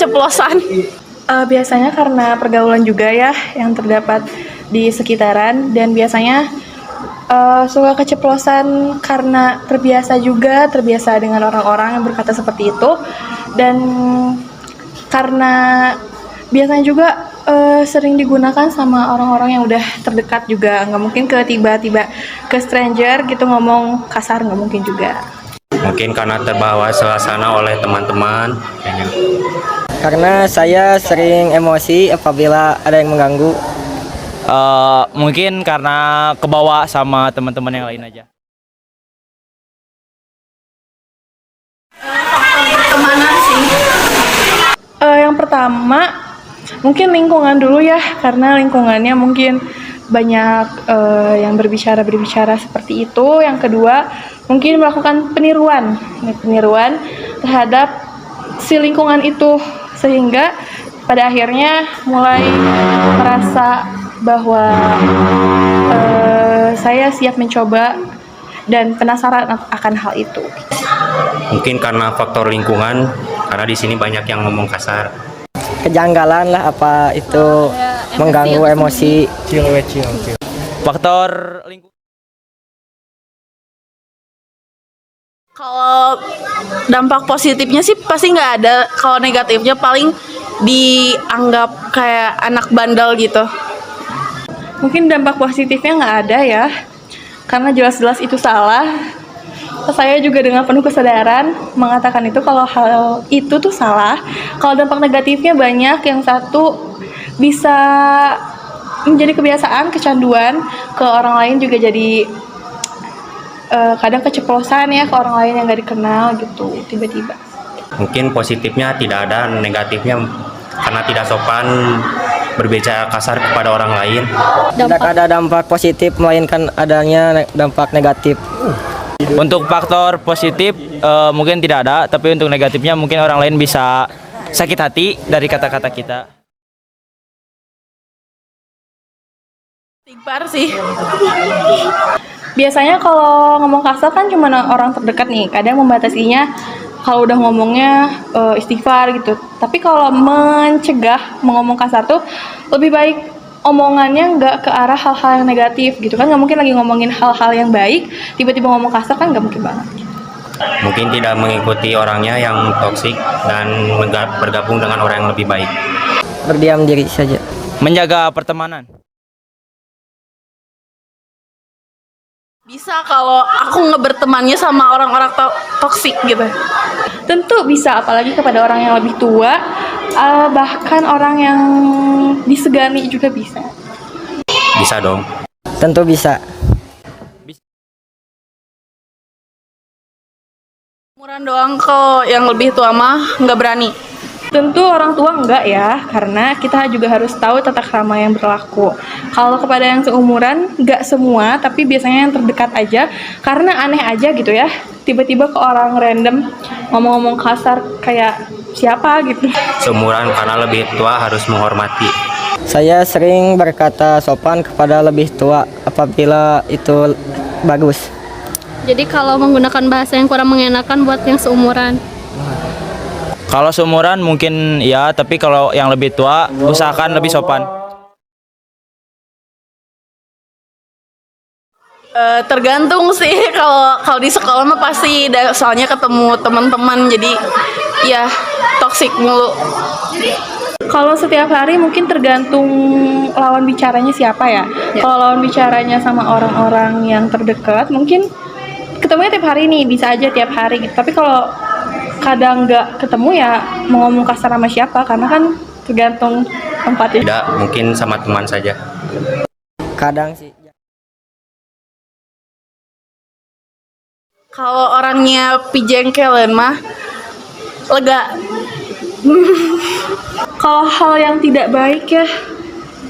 keceplosan? Biasanya karena pergaulan juga ya yang terdapat di sekitaran, dan biasanya suka keceplosan karena terbiasa dengan orang-orang yang berkata seperti itu, dan karena biasanya juga sering digunakan sama orang-orang yang udah terdekat juga. Nggak mungkin tiba-tiba ke stranger gitu ngomong kasar, nggak mungkin juga. Mungkin karena terbawa suasana oleh teman-teman. Karena saya sering emosi apabila ada yang mengganggu. Mungkin karena kebawa sama teman-teman yang lain aja. Pertemanan sih. Yang pertama mungkin lingkungan dulu ya, karena lingkungannya mungkin banyak yang berbicara seperti itu. Yang kedua mungkin melakukan peniruan terhadap si lingkungan itu, sehingga pada akhirnya mulai merasa bahwa saya siap mencoba dan penasaran akan hal itu. Mungkin karena faktor lingkungan, karena di sini banyak yang ngomong kasar. Kejanggalan lah, apa itu mengganggu emosi. Faktor lingkungan. Kalau dampak positifnya sih pasti nggak ada. Kalau negatifnya paling dianggap kayak anak bandel gitu. Mungkin dampak positifnya nggak ada ya, karena jelas-jelas itu salah. Saya juga dengan penuh kesadaran mengatakan itu kalau hal itu tuh salah. Kalau dampak negatifnya banyak. Yang satu, bisa menjadi kebiasaan, kecanduan ke orang lain, juga jadi kadang keceplosan ya ke orang lain yang nggak dikenal gitu tiba-tiba. Mungkin positifnya tidak ada, negatifnya karena tidak sopan berbicara kasar kepada orang lain. Tidak ada dampak positif, melainkan adanya dampak negatif. Untuk faktor positif mungkin tidak ada, tapi untuk negatifnya mungkin orang lain bisa sakit hati dari kata-kata kita. Istighfar sih. Biasanya kalau ngomong kasar kan cuma orang terdekat nih, kadang membatasinya kalau udah ngomongnya istighfar gitu. Tapi kalau mencegah mengomong kasar tuh lebih baik omongannya nggak ke arah hal-hal yang negatif gitu kan. Nggak mungkin lagi ngomongin hal-hal yang baik tiba-tiba ngomong kasar, kan nggak mungkin banget. Mungkin tidak mengikuti orangnya yang toksik dan bergabung dengan orang yang lebih baik. Berdiam diri saja. Menjaga pertemanan. Bisa kalau aku ngebertemannya sama orang-orang toksik gitu. Tentu bisa, apalagi kepada orang yang lebih tua, bahkan orang yang disegani juga bisa. Bisa dong. Tentu bisa. Umuran doang, kok yang lebih tua mah nggak berani. Tentu orang tua enggak ya, karena kita juga harus tahu tata krama yang berlaku. Kalau kepada yang seumuran, enggak semua, tapi biasanya yang terdekat aja, karena aneh aja gitu ya. Tiba-tiba ke orang random ngomong-ngomong kasar kayak siapa gitu. Seumuran karena lebih tua harus menghormati. Saya sering berkata sopan kepada lebih tua apabila itu bagus. Jadi kalau menggunakan bahasa yang kurang mengenakan buat yang seumuran. Kalau seumuran mungkin ya, tapi kalau yang lebih tua usahakan lebih sopan. Tergantung sih. Kalau di sekolah mah pasti soalnya ketemu teman-teman, jadi ya toksik mulu. Kalau setiap hari mungkin tergantung lawan bicaranya siapa ya. Kalau lawan bicaranya sama orang-orang yang terdekat, mungkin ketemunya tiap hari nih, bisa aja tiap hari gitu. Tapi kalau kadang nggak ketemu ya mau ngomong kasar sama siapa, karena kan tergantung tempatnya. Tidak, mungkin sama teman saja. Kadang sih. Kalau orangnya pijengkel mah lega. Kalau hal yang tidak baik ya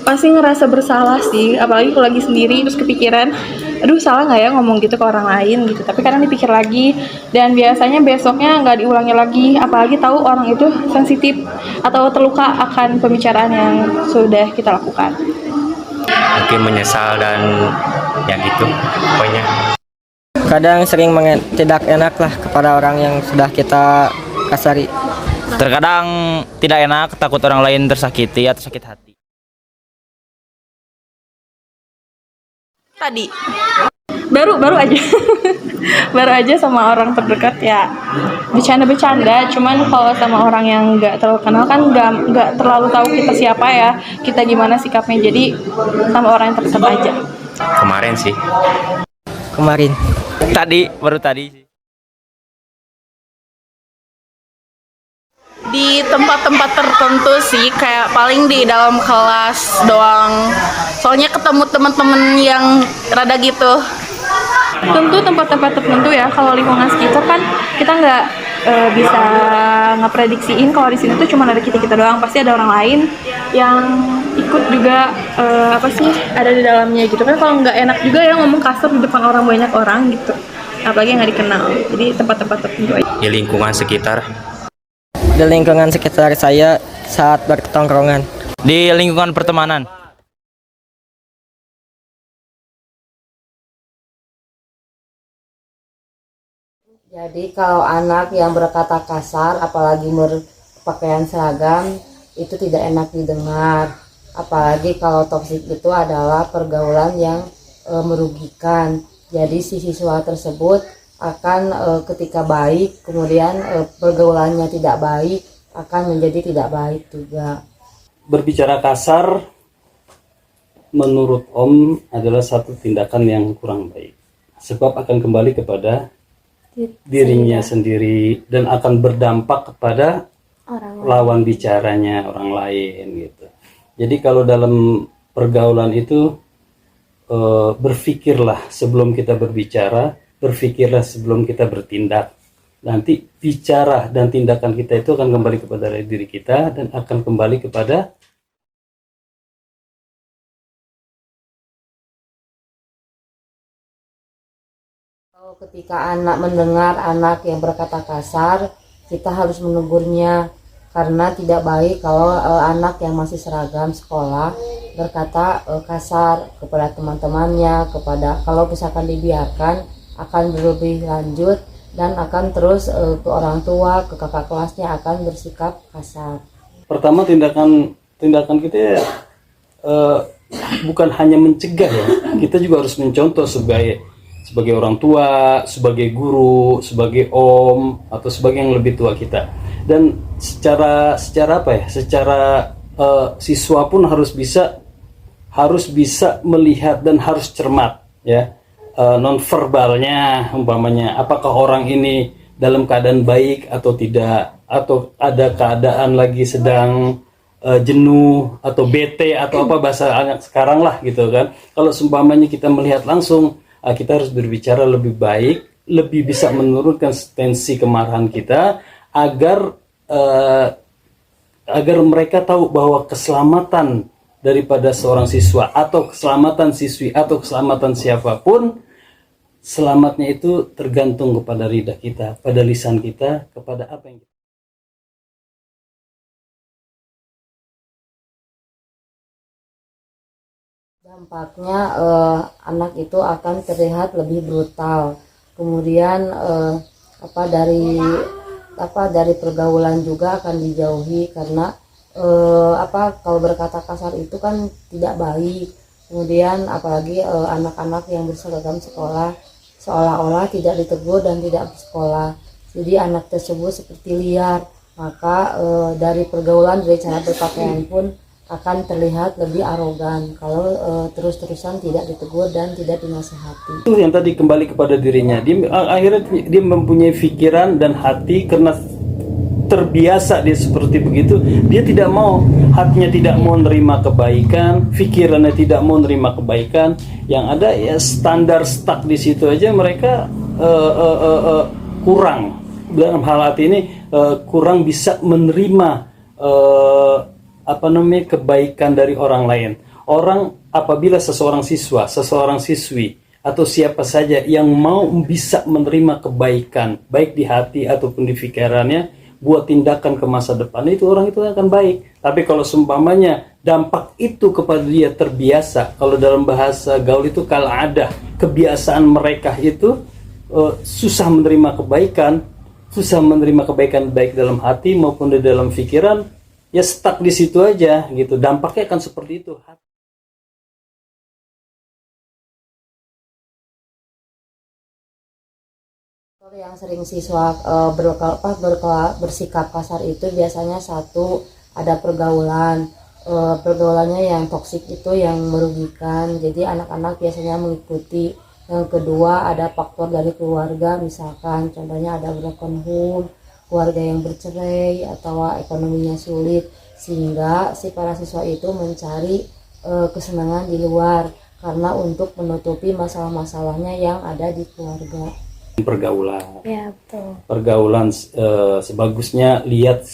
pasti ngerasa bersalah sih, apalagi kalau lagi sendiri terus kepikiran, aduh salah nggak ya ngomong gitu ke orang lain gitu. Tapi kadang dipikir lagi, dan biasanya besoknya nggak diulangi lagi, apalagi tahu orang itu sensitif atau terluka akan pembicaraan yang sudah kita lakukan. Mungkin menyesal dan ya gitu pokoknya. Kadang sering tidak enak lah kepada orang yang sudah kita kasari. Terkadang tidak enak, takut orang lain tersakiti atau sakit hati. Tadi Baru aja. Baru aja sama orang terdekat ya bercanda-bercanda, cuman kalau sama orang yang nggak terlalu kenal kan nggak terlalu tahu kita siapa ya, kita gimana sikapnya, jadi sama orang yang terdekat aja. Kemarin sih. Kemarin. Baru tadi sih. di tempat-tempat tertentu sih, kayak paling di dalam kelas doang. Soalnya ketemu teman-teman yang rada gitu. Tentu tempat-tempat tertentu ya, kalau lingkungan sekitar kan kita nggak bisa ngeprediksiin kalau di sini tuh cuma ada kita doang, pasti ada orang lain yang ikut juga ada di dalamnya gitu kan. Kalau nggak enak juga ya ngomong kasar di depan banyak orang gitu, apalagi yang nggak dikenal. Jadi tempat-tempat tertentu aja. Di lingkungan sekitar. Di lingkungan sekitar saya saat bertongkrongan. Di lingkungan pertemanan. Jadi kalau anak yang berkata kasar, apalagi berpakaian seragam, itu tidak enak didengar. Apalagi kalau toksik itu adalah pergaulan yang merugikan. Jadi si siswa tersebut akan ketika baik, kemudian pergaulannya tidak baik, akan menjadi tidak baik juga. Berbicara kasar, menurut Om adalah satu tindakan yang kurang baik. Sebab akan kembali kepada dirinya sendiri dan akan berdampak kepada lawan bicaranya, orang lain gitu. Jadi kalau dalam pergaulan itu berpikirlah sebelum kita berbicara, berpikirlah sebelum kita bertindak. Nanti bicara dan tindakan kita itu akan kembali kepada diri kita dan akan kembali kepada ketika anak mendengar anak yang berkata kasar, kita harus menegurnya, karena tidak baik kalau anak yang masih seragam sekolah berkata kasar kepada teman-temannya, kalau misalkan dibiarkan akan berlebih lanjut dan akan terus ke orang tua, ke kakak kelasnya akan bersikap kasar. Pertama, tindakan kita bukan hanya mencegah ya, kita juga harus mencontoh sebagai orang tua, sebagai guru, sebagai om, atau sebagai yang lebih tua kita. Dan secara siswa pun harus bisa melihat dan harus cermat ya, nonverbalnya, umpamanya apakah orang ini dalam keadaan baik atau tidak, atau ada keadaan lagi sedang jenuh atau bete atau apa bahasa anak sekarang lah gitu kan. Kalau seumpamanya kita melihat langsung, kita harus berbicara lebih baik, lebih bisa menurunkan tensi kemarahan kita agar mereka tahu bahwa keselamatan daripada seorang siswa atau keselamatan siswi atau keselamatan siapapun, selamatnya itu tergantung kepada lidah kita, pada lisan kita, kepada apa yang kita. Dampaknya anak itu akan terlihat lebih brutal. Kemudian dari pergaulan juga akan dijauhi, karena kalau berkata kasar itu kan tidak baik. Kemudian apalagi anak-anak yang berseragam sekolah seolah-olah tidak ditegur dan tidak bersekolah. Jadi anak tersebut seperti liar. Maka dari pergaulan, dari cara berpakaian pun akan terlihat lebih arogan kalau terus-terusan tidak ditegur dan tidak dinasihati. Itu yang tadi kembali kepada dirinya. Akhirnya dia mempunyai pikiran dan hati karena terbiasa dia seperti begitu. Dia tidak mau, hatinya tidak mau menerima kebaikan, pikirannya tidak mau menerima kebaikan. Yang ada ya standar stuck di situ aja, mereka kurang dalam hal hati ini, kurang bisa menerima kebaikan dari orang lain. Orang apabila seseorang siswa, seseorang siswi atau siapa saja yang mau bisa menerima kebaikan baik di hati ataupun di pikirannya buat tindakan ke masa depan, itu orang itu akan baik. Tapi kalau seumpamanya dampak itu kepada dia terbiasa, kalau dalam bahasa gaul itu ada kebiasaan mereka itu susah menerima kebaikan, susah menerima kebaikan baik dalam hati maupun di dalam pikiran, ya stuck di situ aja gitu. Dampaknya akan seperti itu. Yang sering siswa bersikap kasar itu biasanya satu, ada pergaulan. Pergaulannya yang toksik itu yang merugikan, jadi anak-anak biasanya mengikuti. Yang kedua, ada faktor dari keluarga, misalkan contohnya ada broken home, keluarga yang bercerai atau ekonominya sulit, sehingga si para siswa itu mencari kesenangan di luar karena untuk menutupi masalah-masalahnya yang ada di keluarga. Pergaulan. Ya, betul. Pergaulan sebagusnya lihat,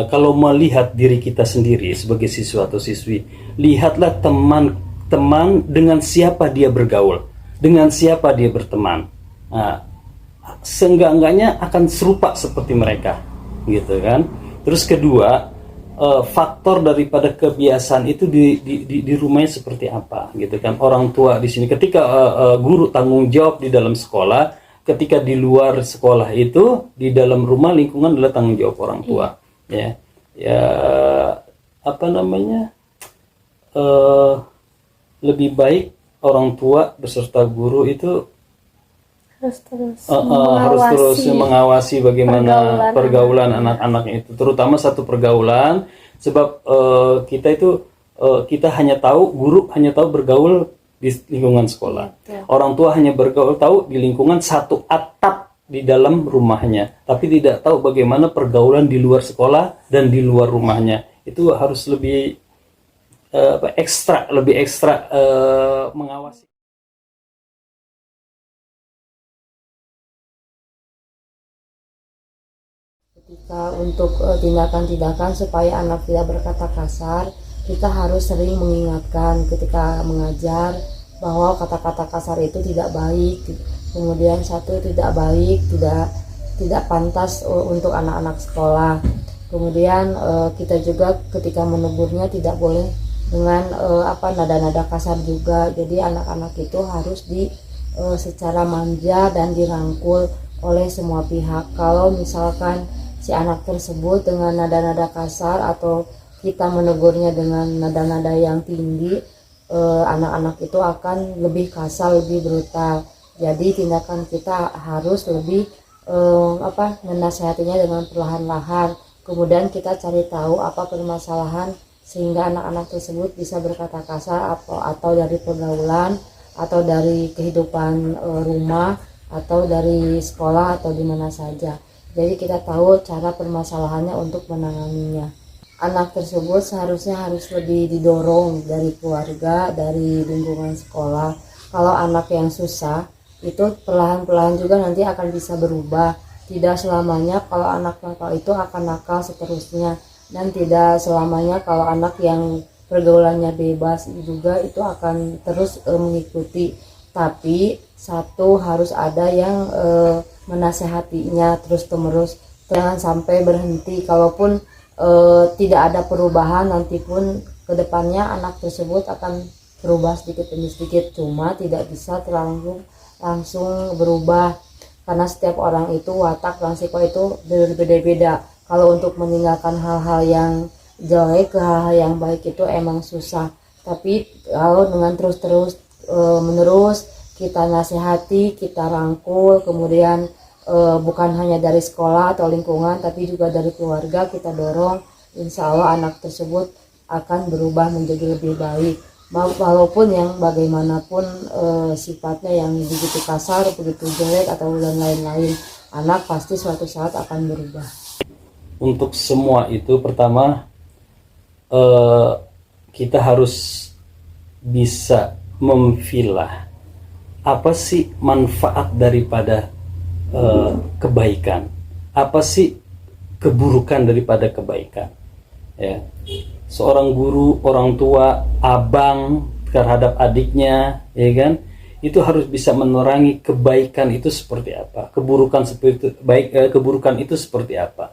kalau melihat diri kita sendiri sebagai siswa atau siswi, lihatlah teman-teman dengan siapa dia bergaul, dengan siapa dia berteman. Nah, seenggak-enggaknya akan serupa seperti mereka, gitu kan. Terus kedua, faktor daripada kebiasaan itu di rumahnya seperti apa, gitu kan. Orang tua di sini, ketika guru tanggung jawab di dalam sekolah, ketika di luar sekolah itu, di dalam rumah lingkungan adalah tanggung jawab orang tua. Ya apa namanya, lebih baik orang tua beserta guru itu harus terus mengawasi bagaimana pergaulan anak-anak itu, terutama satu pergaulan, sebab kita hanya tahu, guru hanya tahu bergaul di lingkungan sekolah, orang tua hanya bergaul tahu di lingkungan satu atap di dalam rumahnya, tapi tidak tahu bagaimana pergaulan di luar sekolah dan di luar rumahnya. Itu harus lebih ekstra mengawasi. Ketika untuk tindakan-tindakan supaya anak tidak berkata kasar, kita harus sering mengingatkan ketika mengajar bahwa kata-kata kasar itu tidak baik. Kemudian satu, tidak baik, tidak pantas untuk anak-anak sekolah. Kemudian kita juga ketika menegurnya tidak boleh dengan nada-nada kasar juga. Jadi anak-anak itu harus secara manja dan dirangkul oleh semua pihak. Kalau misalkan si anak tersebut dengan nada-nada kasar atau kita menegurnya dengan nada-nada yang tinggi, anak-anak itu akan lebih kasar, lebih brutal. Jadi tindakan kita harus lebih menasihatinya dengan perlahan-lahan. Kemudian kita cari tahu apa permasalahan sehingga anak-anak tersebut bisa berkata kasar atau dari pergaulan atau dari kehidupan rumah atau dari sekolah atau di mana saja. Jadi kita tahu cara permasalahannya untuk menanganinya. Anak tersebut seharusnya harus lebih didorong dari keluarga, dari lingkungan sekolah. Kalau anak yang susah, itu perlahan-perlahan juga nanti akan bisa berubah. Tidak selamanya kalau anak nakal itu akan nakal seterusnya, dan tidak selamanya kalau anak yang pergaulannya bebas juga itu akan terus mengikuti. Tapi satu, harus ada yang menasehatinya terus-menerus, jangan sampai berhenti. Kalaupun tidak ada perubahan, nanti pun kedepannya anak tersebut akan berubah sedikit demi sedikit, cuma tidak bisa terlalu langsung berubah karena setiap orang itu watak dan sifat itu berbeda-beda. Kalau untuk meninggalkan hal-hal yang jelek ke hal-hal yang baik itu emang susah, tapi kalau dengan terus menerus kita nasihati, kita rangkul, kemudian bukan hanya dari sekolah atau lingkungan tapi juga dari keluarga kita dorong, insya Allah anak tersebut akan berubah menjadi lebih baik. Walaupun yang bagaimanapun sifatnya yang begitu kasar, begitu jelek atau dan lain-lain, anak pasti suatu saat akan berubah. Untuk semua itu, pertama kita harus bisa memilah apa sih manfaat daripada kebaikan, apa sih keburukan daripada kebaikan. Ya, seorang guru, orang tua, abang terhadap adiknya, ya kan, itu harus bisa menerangi kebaikan itu seperti apa, keburukan seperti keburukan itu seperti apa,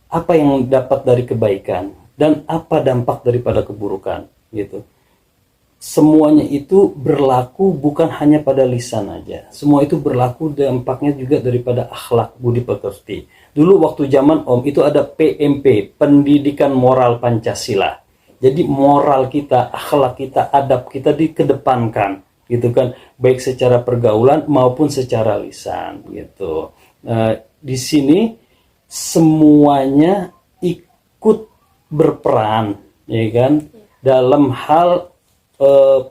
apa yang dapat dari kebaikan dan apa dampak daripada keburukan, gitu. semuanya itu berlaku bukan hanya pada lisan aja. Semua itu berlaku, dampaknya juga daripada akhlak budi pekerti. Dulu waktu zaman Om itu ada PMP, Pendidikan Moral Pancasila. Jadi moral kita, akhlak kita, adab kita dikedepankan, gitu kan, baik secara pergaulan maupun secara lisan, gitu. Di sini semuanya ikut berperan, ya kan, dalam hal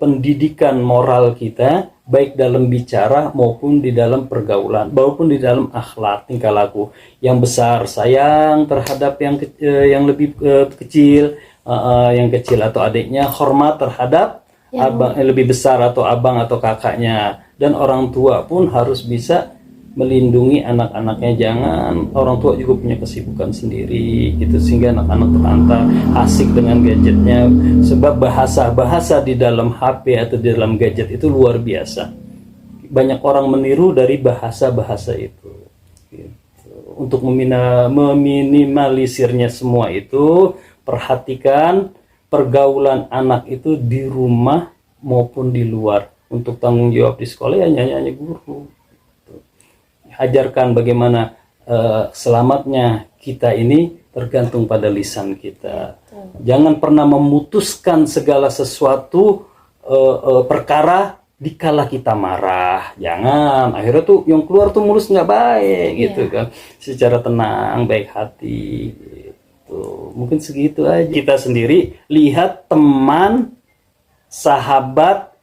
pendidikan moral kita, baik dalam bicara maupun di dalam pergaulan, maupun di dalam akhlak tingkah laku. Yang besar sayang terhadap yang lebih kecil, yang kecil atau adiknya hormat terhadap abang, lebih besar atau abang atau kakaknya. Dan orang tua pun harus bisa melindungi anak-anaknya. Jangan, orang tua juga punya kesibukan sendiri gitu, sehingga anak-anak terlantar asik dengan gadgetnya, sebab bahasa-bahasa di dalam HP atau di dalam gadget itu luar biasa. Banyak orang meniru dari bahasa-bahasa itu gitu. Untuk meminimalisirnya semua itu, perhatikan pergaulan anak itu di rumah maupun di luar. Untuk tanggung jawab di sekolah ya hanya guru. Ajarkan bagaimana selamatnya kita ini tergantung pada lisan kita. Jangan pernah memutuskan segala sesuatu perkara dikala kita marah. Jangan, akhirnya tuh yang keluar tuh mulus nggak baik gitu kan. Secara tenang, baik hati gitu. Mungkin segitu aja. Kita sendiri lihat teman, sahabat,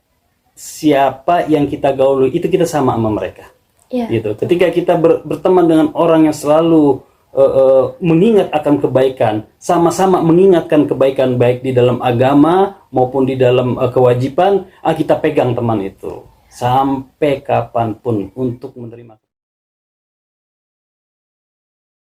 siapa yang kita gauli, itu kita sama mereka. Gitu. Ketika kita berteman dengan orang yang selalu mengingat akan kebaikan, sama-sama mengingatkan kebaikan baik di dalam agama maupun di dalam kewajiban, kita pegang teman itu sampai kapanpun untuk menerima.